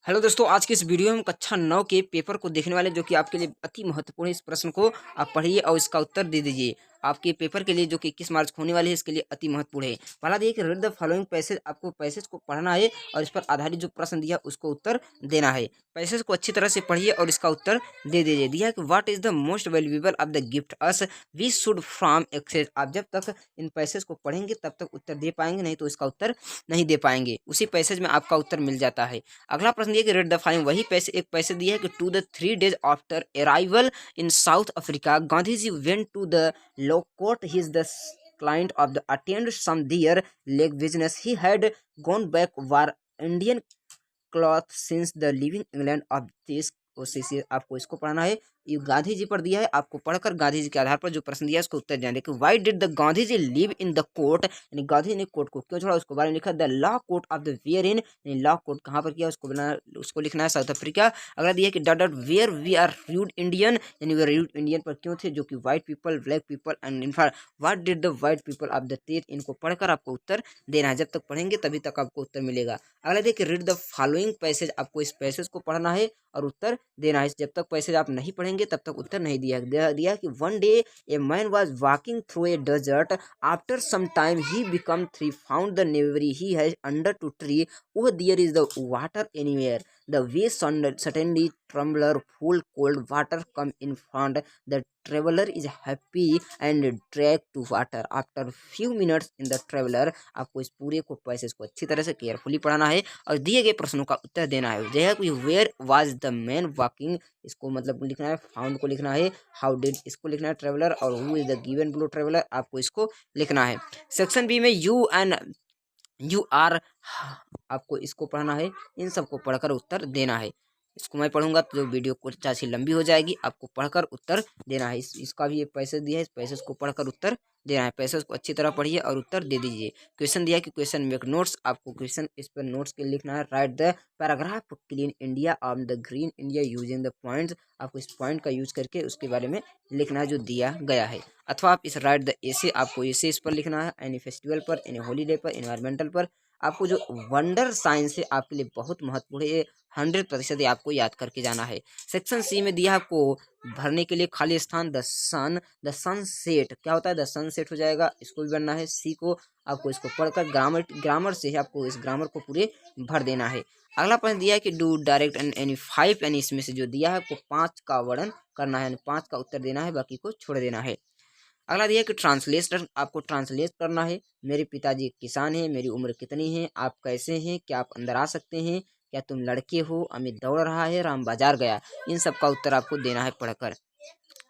Hello दोस्तों, आज की इस वीडियो में हम कक्षा 9 के पेपर को देखने वाले, जो कि आपके लिए अति महत्वपूर्ण है। इस प्रश्न को आप पढ़िए और इसका उत्तर दे दीजिए। आपके पेपर के लिए जो कि 21 मार्च को होने वाले है, इसके लिए अति महत्वपूर्ण है। पहला देखिए कि रीड द फॉलोइंग पैसेज, आपको पैसेज को पढ़ना है और इस पर आधारित जो प्रश्न दिया उसको उत्तर देना है। पैसेज को अच्छी तरह से पढ़िए और इसका उत्तर दे दीजिए। दिया है कि what is the most valuable of the gift as we should from access. आप जब तक इन पैसेज को पढ़ेंगे तब तक उत्तर दे पाएंगे, नहीं तो इसका उत्तर नहीं दे पाएंगे। उसी पैसेज में आपका उत्तर मिल जाता है। अगला प्रश्न दिया कि रेड द फॉलोइंग, वही पैसे एक पैसे दिया है कि to the 3 days after arrival in South Africa Gandhi ji went to the local his the client of the attend some deer leg business. He had gone back war Indian cloth since the leaving England of this कोशिश। आपको इसको पढ़ना है। ये गांधी जी पर दिया है, आपको पढ़कर गांधी जी के आधार पर जो प्रश्न दिया है उसको उत्तर देना है कि why did the Gandhi ji live in the court, यानी गांधी जी ने कोर्ट को क्यों छोड़ा, उसको बारे में लिखा। The law court of the where in, यानी लॉ कोर्ट कहाँ पर किया उसको बनाना, उसको लिखना है साउथ अफ्रीका। अगला दिया है कि dot dot where we are rude Indian, यानी वे रूड इंडियन पर क्यों थे, जो कि white people black people and in fact what did the white people of the तीर। इनको पढ़कर आपको उत्तर देना है। जब तक पढ़ेंगे तभी तक आपको उत्तर मिलेगा। अगला देखिए रीड द फॉलोइंग पैसेज, आपको इस पैसेज को पढ़ना है और उत्तर देना है। जब तक पैसेज आप नहीं पढ़ेंगे तब तक उत्तर नहीं दिया कि one day a man was walking through a desert after some time he become three found the नेवरी he has under to tree oh there is the water anywhere the way suddenly trembler full cold water come in front the traveler is happy and drag to water after few minutes in the traveler। आपको इस पूरे को passage को अच्छी तरह से carefully पढ़ना है और दिए गए प्रश्नों का उत्तर देना है। जैसे where was the man walking, इसको मतलब लिखना है, फाउंड को लिखना है, हाउ डिड इसको लिखना है ट्रेवलर, और who is the given below traveller, आपको इसको लिखना है। सेक्शन बी में यू एंड यू आर, आपको इसको पढ़ना है। इन सबको पढ़कर उत्तर देना है। इसको मैं पढ़ूंगा तो जो वीडियो कुछ अच्छी लंबी हो जाएगी, आपको पढ़कर उत्तर देना है। इसका भी एक पैसेज दिया है, इस पैसेज को पढ़कर उत्तर देना है। पैसेज को अच्छी तरह पढ़िए और उत्तर दे दीजिए। क्वेश्चन दिया है कि क्वेश्चन मेक नोट्स, आपको क्वेश्चन इस पर नोट्स के लिखना है। Right the paragraph clean India on the green India using the points, आपको इस पॉइंट का यूज करके उसके बारे में लिखना है जो दिया गया है। अथवा आप इस राइट द एसे, आपको एसे इस पर लिखना है। एनी फेस्टिवल पर, एनी हॉलीडे पर, एनवायरमेंटल पर। आपको जो वंडर साइंस है आपके लिए बहुत महत्वपूर्ण है, 100% आपको याद करके जाना है। सेक्शन सी में दिया आपको भरने के लिए खाली स्थान द सन सेट, क्या होता है, द सन सेट हो जाएगा, इसको भी बनना है। सी को आपको इसको पढ़कर ग्रामर से ही आपको इस ग्रामर को पूरे भर देना है। अगला प्रश्न दिया है कि डू डायरेक्ट एंड एनी 5, यानी इसमें से जो दिया है आपको 5 का वर्णन करना है, यानी 5 का उत्तर देना है, बाकी को छोड़ देना है। अगला दिया कि ट्रांसलेशन, आपको ट्रांसलेट करना है। मेरे पिताजी किसान हैं, मेरी उम्र कितनी है, आप कैसे हैं, क्या आप अंदर आ सकते हैं, क्या तुम लड़के हो, अमित दौड़ रहा है, राम बाजार गया। इन सब का उत्तर आपको देना है पढ़कर।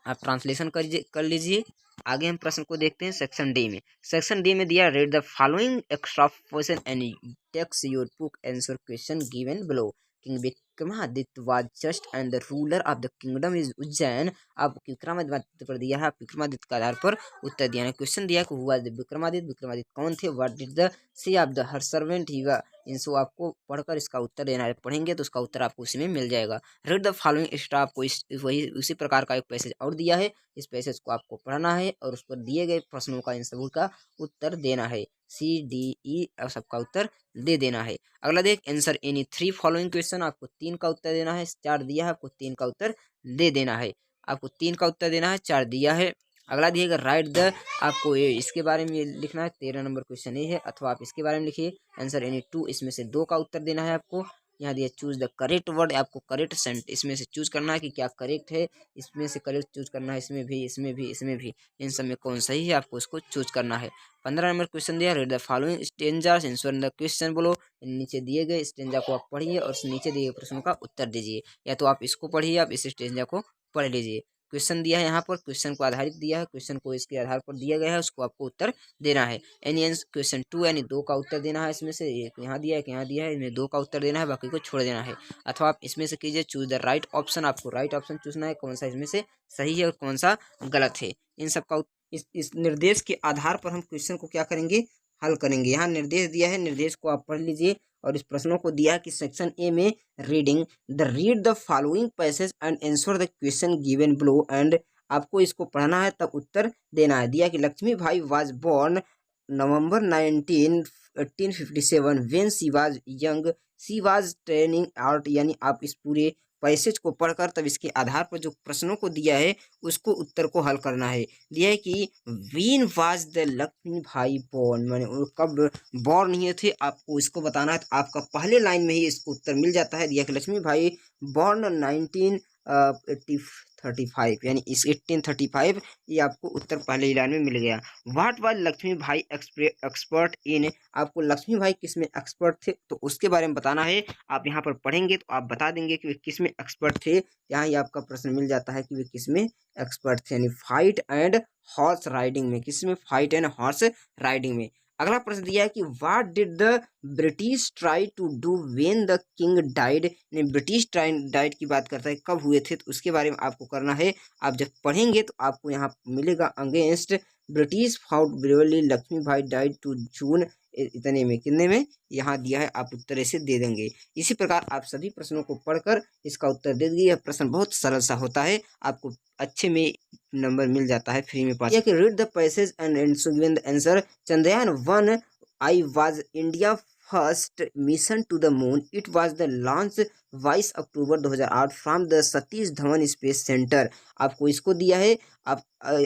आप ट्रांसलेशन कर लीजिए। आगे हम प्रश्न को देखते हैं सेक्शन डी में। सेक्शन डी में दिया read the following extra question and text your book answer question given below. King Vikramaditya was just and the ruler of the kingdom is Ujjain. आप विक्रमादित्य पर दिया है, आप विक्रमादित्य के आधार पर उत्तर दिया है। क्वेश्चन दिया कि हुआ विक्रमादित्य, विक्रमादित्य कौन थे, what did the see of the her servant he, इनको आपको पढ़कर इसका उत्तर देना है। पढ़ेंगे तो उसका उत्तर आपको उसी में मिल जाएगा। रीड द फॉलोइंग एक्स्ट्रा, आपको वही उसी प्रकार का एक पैसेज और दिया है। इस पैसेज को आपको पढ़ना है और उस पर दिए गए प्रश्नों का इन सबूत का उत्तर देना है। सी डी ई और सबका उत्तर दे देना है। अगला देख आंसर एनी 3 फॉलोइंग क्वेश्चन, आपको 3 का उत्तर देना है। 4 दिया है, आपको 3 का उत्तर दे देना है। आपको 3 का उत्तर देना है, 4 दिया है। अगला दिएगा राइट द, आपको ये इसके बारे में लिखना है, 13 नंबर क्वेश्चन ये है। अथवा आप इसके बारे में लिखिए आंसर एनी 2, इसमें से 2 का उत्तर देना है आपको। यहाँ दिया चूज द करेक्ट वर्ड, आपको करेक्ट सेंट इसमें से चूज करना है कि क्या करेक्ट है। इसमें से करेक्ट चूज करना है, इसमें भी, इसमें भी, इसमें भी, इन सब में कौन सही है आपको उसको चूज करना है। 15 नंबर क्वेश्चन दिया read the following stanzas answer the question बोलो। नीचे दिए गए स्टेंजा को आप पढ़िए और नीचे दिए गए प्रश्नों का उत्तर दीजिए। या तो आप इसको पढ़िए, आप इस स्टेंजा को पढ़ लीजिए। क्वेश्चन दिया है यहाँ पर, क्वेश्चन को आधारित दिया है, क्वेश्चन को इसके आधार पर दिया गया है, उसको आपको उत्तर देना है। एनी क्वेश्चन 2 यानी 2 का उत्तर देना है। इसमें से एक यहाँ दिया है, यहाँ दिया है, इनमें 2 का उत्तर देना है, बाकी को छोड़ देना है। अथवा आप इसमें से कीजिए चूज द राइट ऑप्शन, आपको राइट ऑप्शन चूजना है, कौन सा इसमें से सही है और कौन सा गलत है। इन सब का इस निर्देश के आधार पर हम क्वेश्चन को क्या करेंगे, हल करेंगे। यहाँ निर्देश दिया है, निर्देश को आप पढ़ लीजिए। और इस प्रश्नों को दिया कि सेक्शन ए में read the following passage and answer the question given below, and आपको इसको पढ़ना है तब उत्तर देना है। दिया कि Lakshmi Bai was born November 19 1857 when she was young she was training art, यानी आप इस पूरे पैसेज को पढ़कर तब इसके आधार पर जो प्रश्नों को दिया है उसको उत्तर को हल करना है। दिया है कि व्हेन वाज द लक्ष्मी भाई बोर्न, माने वो कब बॉर्न हुए थे, आपको इसको बताना है। तो आपका पहले लाइन में ही इसको उत्तर मिल जाता है। दिया कि लक्ष्मी भाई बॉर्न 1935, यानी इस 1835, ये आपको उत्तर पहले ही लाइन में मिल गया। व्हाट वाज लक्ष्मी भाई एक्सपर्ट इन, आपको लक्ष्मी भाई किस में एक्सपर्ट थे तो उसके बारे में बताना है। आप यहाँ पर पढ़ेंगे तो आप बता देंगे कि वे किस में एक्सपर्ट थे। यहाँ ही आपका प्रश्न मिल जाता है कि वे किस में एक्सपर्ट थे, यानी फाइट एंड हॉर्स राइडिंग में। किस में? फाइट एंड हॉर्स राइडिंग में। अगला प्रश्न दिया है कि what did the British try to do when the king died, British died की बात करता है, कब हुए थे तो उसके बारे में आपको करना है। आप जब पढ़ेंगे तो आपको यहाँ मिलेगा against British fought bravely Lakshmi भाई डाइड टू जून इतने में, कितने में, यहाँ दिया है, आप उत्तर ऐसे दे देंगे। इसी प्रकार आप सभी प्रश्नों को पढ़कर इसका उत्तर दे दीजिए। यह प्रश्न बहुत सरल सा होता है, आपको अच्छे में नंबर मिल जाता है, फ्री में pass. Read the passage and given the answer. Chandrayaan 1 I was India first mission to the moon, it was the launch 22 October 2008 from the Satish Dhawan space centre. आपको इसको दिया है, आप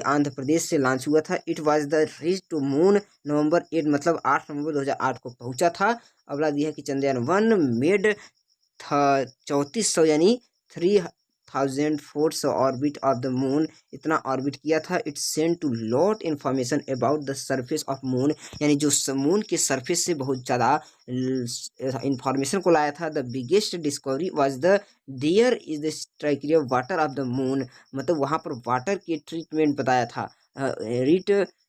आंध्र प्रदेश से लॉन्च हुआ था। It was the reach to moon November 8, मतलब 8 नवंबर 2008 को पहुंचा था। अगला दिया है कि चंद्रयान 1 मेड 3400 यानी 3400 ऑर्बिट ऑफ द मून, इतना ऑर्बिट किया था। It's send to lot information about the surface of moon, यानी जो मून के सरफेस से बहुत ज़्यादा इंफॉर्मेशन को लाया था। The biggest discovery was the there is the ट्राइक्रिया वाटर ऑफ द मून, मतलब वहाँ पर वाटर के ट्रीटमेंट बताया था।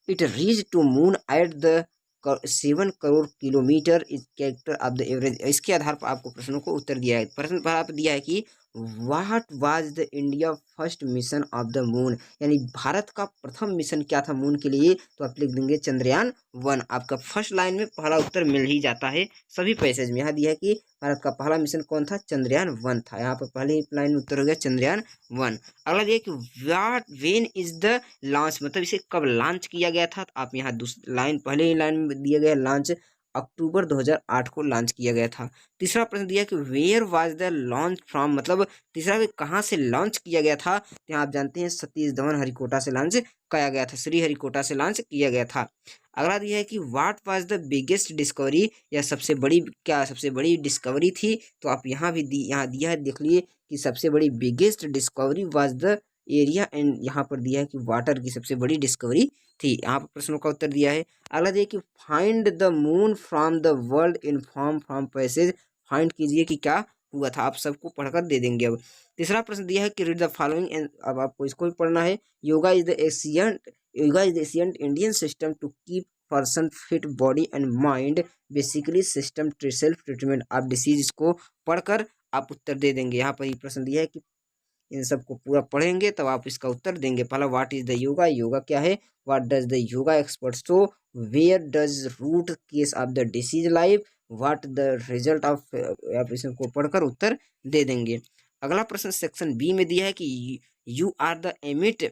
It reach to moon at the 7 crore kilometre is character of the average. इसके आधार पर आपको प्रश्नों को उत्तर दिया है। प्रश्न पर आप दिया है कि what was the India first mission of the moon, यानी भारत का प्रथम मिशन क्या था मून के लिए, तो आप लिख देंगे चंद्रयान 1। आपका फर्स्ट लाइन में पहला उत्तर मिल ही जाता है सभी पैसेज में। यहाँ दिया है कि भारत का पहला मिशन कौन था, चंद्रयान 1 था। यहाँ पर पहले ही लाइन में उत्तर हो गया चंद्रयान 1। अगला दिया कि what when is the launch, मतलब इसे कब लॉन्च किया गया था। तो आप यहाँ दूसरी लाइन, पहले ही लाइन में दिया गया लॉन्च अक्टूबर 2008 को लॉन्च किया गया था। तीसरा प्रश्न दिया कि where was the launch from, मतलब तीसरा कहाँ से लॉन्च किया गया था। यहाँ आप जानते हैं सतीश धवन हरिकोटा से लॉन्च किया गया था, श्री हरिकोटा से लॉन्च किया गया था। अगला दिया है कि what was the biggest discovery, या सबसे बड़ी, क्या सबसे बड़ी डिस्कवरी थी। तो आप यहाँ भी यहाँ दिया है, देख लिए कि सबसे बड़ी biggest discovery was the area, and यहाँ पर दिया है कि वाटर की सबसे बड़ी डिस्कवरी थी। यहाँ पर प्रश्नों का उत्तर दिया है। अगला दिया कि find the moon from the world inform from passage, find कीजिए कि क्या हुआ था। आप सबको पढ़कर दे देंगे। अब तीसरा प्रश्न दिया है कि रीड द फॉलोइंग, अब आपको इसको भी पढ़ना है। Yoga is the ancient Indian system to keep person fit body and mind, basically system self treatment of disease. इसको पढ़कर आप उत्तर दे देंगे। यहाँ पर ही प्रश्न दिया है कि इन सबको पूरा पढ़ेंगे तब आप इसका उत्तर देंगे। पहला what is the yoga, yoga क्या है। What does the yoga expert show, where does root case of the disease life, what the result of, आप इसको पढ़कर उत्तर दे देंगे। अगला प्रश्न सेक्शन बी में दिया है कि यू आर द एमिट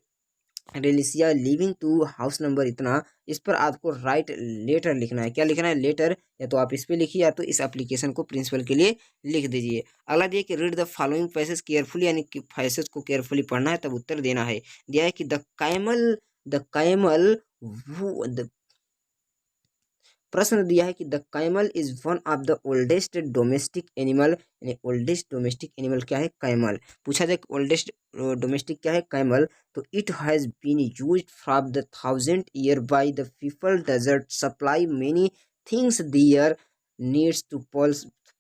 रेलिसिया लिविंग टू हाउस नंबर इतना, इस पर आपको राइट लेटर लिखना है। क्या लिखना है, लेटर, या तो आप इस पे लिखिए या तो इस एप्लीकेशन को प्रिंसिपल के लिए लिख दीजिए। अगला दिया कि read the following passage carefully, यानी कि पैसेज को केयरफुली पढ़ना है तब उत्तर देना है। दिया है कि द कैमल प्रश्न दिया है कि the camel is one of the oldest domestic animal, यानी ओल्डेस्ट डोमेस्टिक एनिमल क्या है, कैमल। पूछा जाए कि ओल्डेस्ट डोमेस्टिक क्या है, कैमल, तो it has been used from the 1000 year by the people desert supply many things there needs to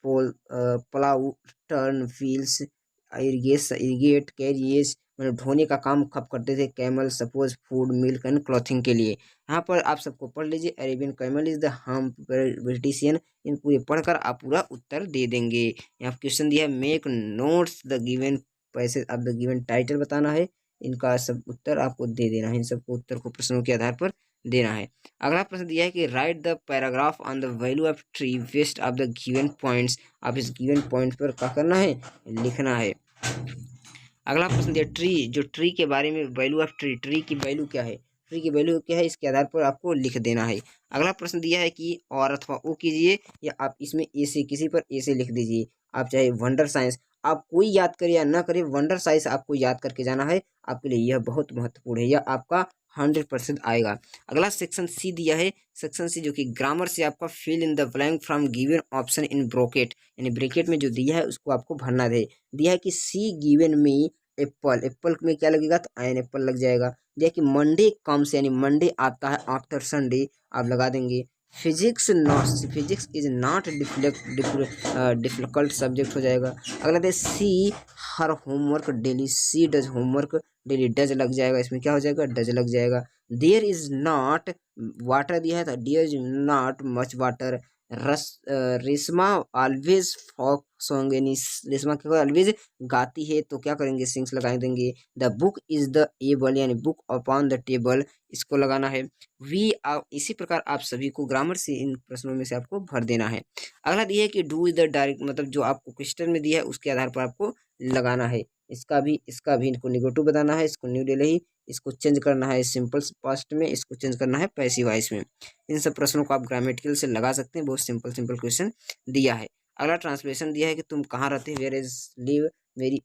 plough turn wheels irrigate carriers, मतलब ढोने का काम कब करते थे camel, suppose food milk and clothing के लिए। यहाँ पर आप सबको पढ़ लीजिए, अरेबियन कैमल इज द हम ब्रिटिशियन, इन पूरे पढ़कर आप पूरा उत्तर दे देंगे। यहाँ क्वेश्चन दिया है make notes the given passage of the given title बताना है, इनका सब उत्तर आपको दे देना है। इन सबको उत्तर को प्रश्नों के आधार पर देना है। अगला प्रश्न दिया है कि write the paragraph on the value of tree west of the given points, आप इस गिवन पॉइंट पर क्या करना है, लिखना है। अगला प्रश्न दिया ट्री, जो ट्री के बारे में वैल्यू ऑफ ट्री, ट्री की वैल्यू क्या है, ट्री की वैल्यू क्या है इसके आधार पर आपको लिख देना है। अगला प्रश्न दिया है कि और अथवा ओ कीजिए या आप इसमें ए से किसी पर ए से लिख दीजिए। आप चाहे वंडर साइंस आप कोई याद करे या ना करे, वंडर साइंस आपको याद करके जाना है, आपके लिए यह बहुत महत्वपूर्ण है, यह आपका 100% आएगा। अगला सेक्शन सी दिया है, सेक्शन सी जो कि ग्रामर से आपका fill in the blank from given option in bracket, यानी ब्रैकेट में जो दिया है उसको आपको भरना है। दिया है कि सी गिवन में एप्पल, एप्पल में क्या लगेगा तो एन एप्पल लग जाएगा। दिया कि मंडे कम्स यानी मंडे आता है आफ्टर संडे, आप लगा देंगे। Physics not, physics is not difficult subject हो जाएगा। अगला they she her homework daily, she does homework daily, does लग जाएगा, इसमें क्या हो जाएगा डज लग जाएगा। देयर इज नॉट वाटर दिया है तो there is not much water. Reshma always folk song, यानी रेशमा क्या ऑलवेज गाती है तो क्या करेंगे सिंग्स लगा देंगे। The book is the able यानी बुक अपॉन द टेबल, इसको लगाना है। वी आर, इसी प्रकार आप सभी को ग्रामर से इन प्रश्नों में से आपको भर देना है। अगला दिया है कि डू इज द डायरेक्ट, मतलब जो आपको क्वेश्चन में दिया है उसके आधार पर आपको लगाना है। इसका भी इनको निगेटिव बताना है, इसको न्यू डेली ही, इसको चेंज करना है सिंपल पास्ट में, इसको चेंज करना है पैसिव वॉइस में। इन सब प्रश्नों को आप ग्रामेटिकल से लगा सकते हैं, बहुत सिंपल सिंपल क्वेश्चन दिया है। अगला ट्रांसलेशन दिया है कि तुम कहाँ रहते हो, वेयर इज लिव मेरी,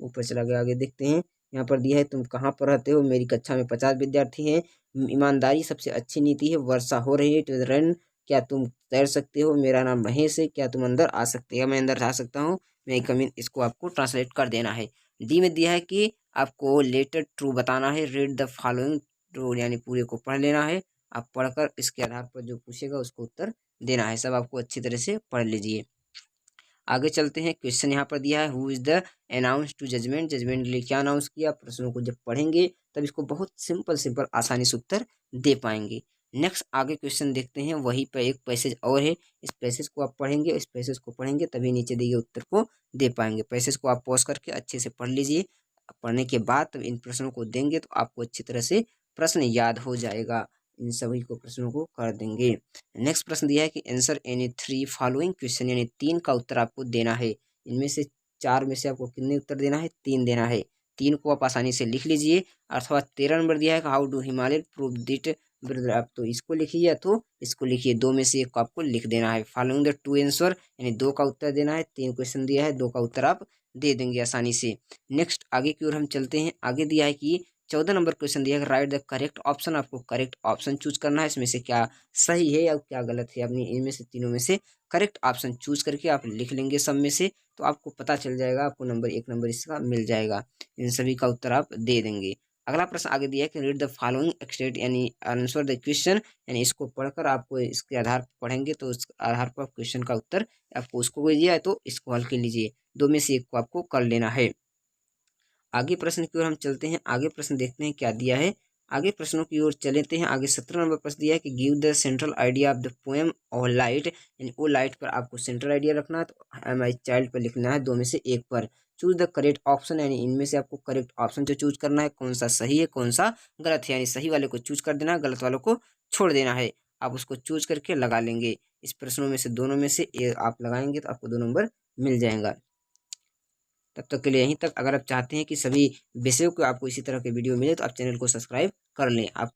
ऊपर चला गया आगे देखते हैं। यहाँ पर दिया है तुम कहाँ पर रहते हो, मेरी कक्षा में 50 विद्यार्थी हैं। ईमानदारी सबसे अच्छी नीति है, वर्षा हो रही है, इट रन, क्या तुम तैर सकते हो, मेरा नाम महेश है, क्या तुम अंदर आ सकते हो, मैं अंदर आ सकता हूँ, मैं कम इन, इसको आपको ट्रांसलेट कर देना है। डी में दिया है कि आपको लेटर ट्रू बताना है, रीड द फॉलोइंग ट्रू, यानी पूरे को पढ़ लेना है। आप पढ़कर इसके आधार पर जो पूछेगा उसको उत्तर देना है, सब आपको अच्छी तरह से पढ़ लीजिए। आगे चलते हैं, क्वेश्चन यहाँ पर दिया है who is the announce to judgement, judgement के लिए क्या अनाउंस किया। प्रश्नों को जब पढ़ेंगे तब इसको बहुत सिंपल सिंपल आसानी से उत्तर दे पाएंगे। नेक्स्ट आगे क्वेश्चन देखते हैं, वहीं पर एक पैसेज और है, इस पैसेज को आप पढ़ेंगे, इस पैसेज को पढ़ेंगे तभी नीचे दिए गए उत्तर को दे पाएंगे। पैसेज को आप पॉज करके अच्छे से पढ़ लीजिए, पढ़ने के बाद तब इन प्रश्नों को देंगे तो आपको अच्छी तरह से प्रश्न याद हो जाएगा, इन सभी को प्रश्नों को कर देंगे। नेक्स्ट प्रश्न दिया है कि आंसर एनी 3 फॉलोइंग क्वेश्चन, यानी 3 का उत्तर आपको देना है। इनमें से 4 में से आपको कितने उत्तर देना है, 3 देना है। 3 को आप आसानी से लिख लीजिए। अथवा 13 नंबर दिया है how do Himalaya prove it, आप तो इसको लिखिए या तो इसको लिखिए, 2 में से एक को आपको लिख देना है। फॉलोइंग द 2 आंसर, यानी 2 का उत्तर देना है। 3 क्वेश्चन दिया है, 2 का उत्तर आप दे देंगे आसानी से। नेक्स्ट आगे की ओर हम चलते हैं, आगे दिया है कि 14 नंबर क्वेश्चन दिया है राइट द करेक्ट ऑप्शन, आपको करेक्ट ऑप्शन चूज करना है, इसमें से क्या सही है या क्या गलत है, अपनी इनमें से तीनों में से करेक्ट ऑप्शन चूज करके आप लिख लेंगे सब में से, तो आपको पता चल जाएगा, आपको नंबर 1 नंबर इसका मिल जाएगा। इन सभी का उत्तर आप दे देंगे। अगला प्रश्न आगे दिया है कि रीड द फॉलोइंग स्टेट, यानी आंसर द क्वेश्चन, यानी इसको पढ़कर आपको इसके आधार पर पढ़ेंगे तो उस आधार पर क्वेश्चन का उत्तर आपको उसको दिया है तो इसको हल कर लीजिए, 2 में से एक को आपको कर लेना है। आगे प्रश्न की ओर हम चलते हैं, आगे प्रश्न देखते हैं क्या दिया है। आगे प्रश्नों की ओर चलते हैं। आगे 17 नंबर प्रश्न दिया है कि give the central idea of the poem और लाइट, यानी ओ लाइट पर आपको सेंट्रल आइडिया रखना है, तो एम आई चाइल्ड पर लिखना है, 2 में से एक पर। चूज द करेक्ट ऑप्शन, यानी इनमें से आपको करेक्ट ऑप्शन जो चूज करना है, कौन सा सही है कौन सा गलत है, यानी सही वाले को चूज कर देना है, गलत वालों को छोड़ देना है। आप उसको चूज करके लगा लेंगे। इस प्रश्नों में से दोनों में से आप लगाएंगे तो आपको 2 नंबर मिल जाएगा। तब तक के लिए यहीं तक। अगर आप चाहते हैं कि सभी विषयों को आपको इसी तरह के वीडियो मिले तो आप चैनल को सब्सक्राइब कर लें। आप